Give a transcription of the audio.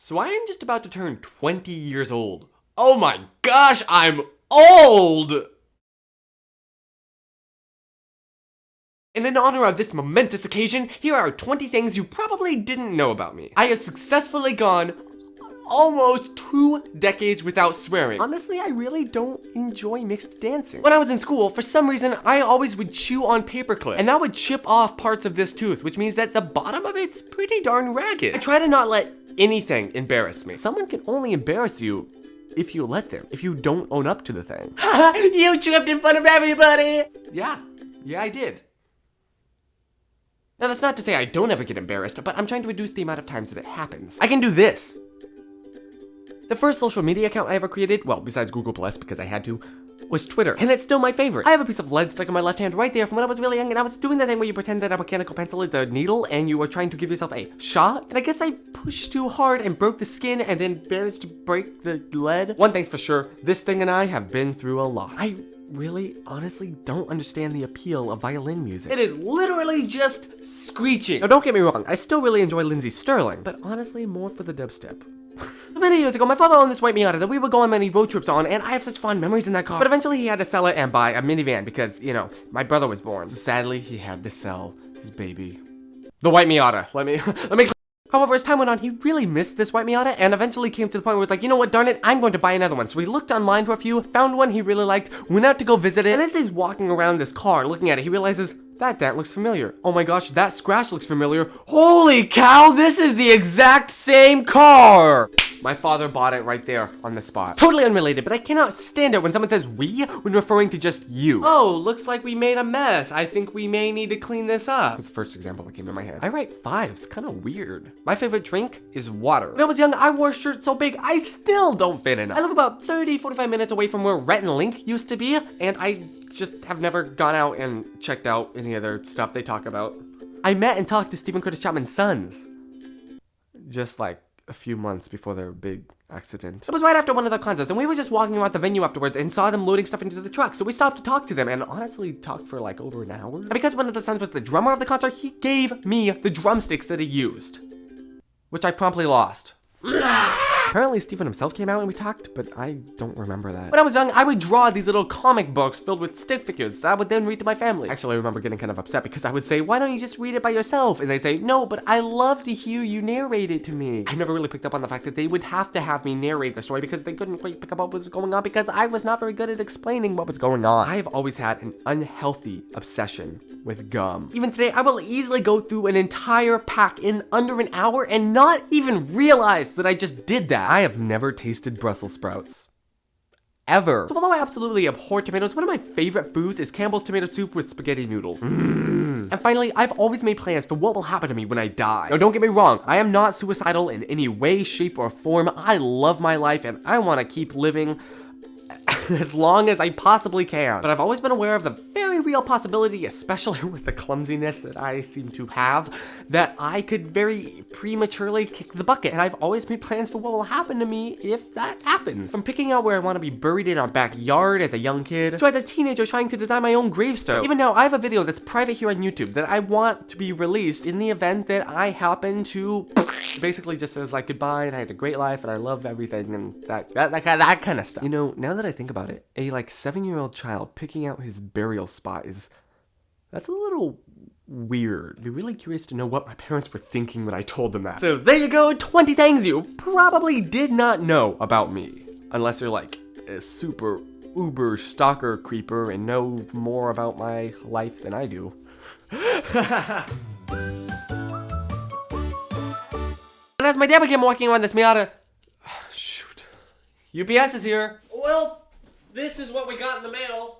So I am just about to turn 20 years old. Oh my gosh, I'm old! And in honor of this momentous occasion, here are 20 things you probably didn't know about me. I have successfully gone almost 2 decades without swearing. Honestly, I really don't enjoy mixed dancing. When I was in school, for some reason, I always would chew on paperclip, and that would chip off parts of this tooth, which means that the bottom of it's pretty darn ragged. I try to not let anything embarrass me. Someone can only embarrass you if you let them, if you don't own up to the thing. Haha, you tripped in front of everybody! Yeah, I did. Now that's not to say I don't ever get embarrassed, but I'm trying to reduce the amount of times that it happens. I can do this. The first social media account I ever created, well, besides Google Plus, because I had to, was Twitter, and it's still my favorite. I have a piece of lead stuck in my left hand right there from when I was really young, and I was doing that thing where you pretend that a mechanical pencil is a needle, and you are trying to give yourself a shot, and I guess I pushed too hard and broke the skin, and then managed to break the lead. One thing's for sure, this thing and I have been through a lot. I really, honestly don't understand the appeal of violin music. It is literally just screeching. Now don't get me wrong, I still really enjoy Lindsey Sterling, but honestly more for the dubstep. Many years ago, my father owned this white Miata that we would go on many road trips on, and I have such fond memories in that car. But eventually he had to sell it and buy a minivan because, you know, my brother was born. So sadly, he had to sell his baby. The white Miata. Let me However, as time went on, he really missed this white Miata and eventually came to the point where he was like, you know what, darn it, I'm going to buy another one. So he looked online for a few, found one he really liked, went out to go visit it, and as he's walking around this car looking at it, he realizes, that dent looks familiar. Oh my gosh, that scratch looks familiar. Holy cow, this is the exact same car! My father bought it right there on the spot. Totally unrelated, but I cannot stand it when someone says we when referring to just you. Oh, looks like we made a mess. I think we may need to clean this up. That's the first example that came to my head. I write fives, kind of weird. My favorite drink is water. When I was young, I wore a shirt so big, I still don't fit in it. I live about 30-45 minutes away from where Rhett and Link used to be, and I just have never gone out and checked out any other stuff they talk about. I met and talked to Stephen Curtis Chapman's sons. Just like a few months before their big accident. It was right after one of their concerts, and we were just walking around the venue afterwards and saw them loading stuff into the truck, so we stopped to talk to them, and honestly talked for like over an hour. And because one of the sons was the drummer of the concert, he gave me the drumsticks that he used, which I promptly lost. Apparently Stephen himself came out and we talked, but I don't remember that. When I was young, I would draw these little comic books filled with stick figures that I would then read to my family. Actually, I remember getting kind of upset because I would say, why don't you just read it by yourself? And they'd say, no, but I love to hear you narrate it to me. I never really picked up on the fact that they would have to have me narrate the story because they couldn't quite pick up what was going on because I was not very good at explaining what was going on. I've always had an unhealthy obsession with gum. Even today, I will easily go through an entire pack in under an hour and not even realize that I just did that. I have never tasted Brussels sprouts. Ever. So although I absolutely abhor tomatoes, one of my favorite foods is Campbell's tomato soup with spaghetti noodles. And finally, I've always made plans for what will happen to me when I die. Now don't get me wrong, I am not suicidal in any way, shape, or form. I love my life and I want to keep living as long as I possibly can. But I've always been aware of the very real possibility, especially with the clumsiness that I seem to have, that I could very prematurely kick the bucket. And I've always made plans for what will happen to me if that happens. From picking out where I want to be buried in our backyard as a young kid, to as a teenager trying to design my own gravestone. Even now, I have a video that's private here on YouTube that I want to be released in the event that I happen to basically just says like goodbye and I had a great life and I love everything and that kind of stuff. You know, now that I think about it, a like 7-year-old child picking out his burial spot that's a little weird. I'd be really curious to know what my parents were thinking when I told them that. So there you go, 20 things you probably did not know about me. Unless you're like a super uber stalker creeper and know more about my life than I do. And as my dad began walking around this Miata, shoot, UPS is here. Well, this is what we got in the mail.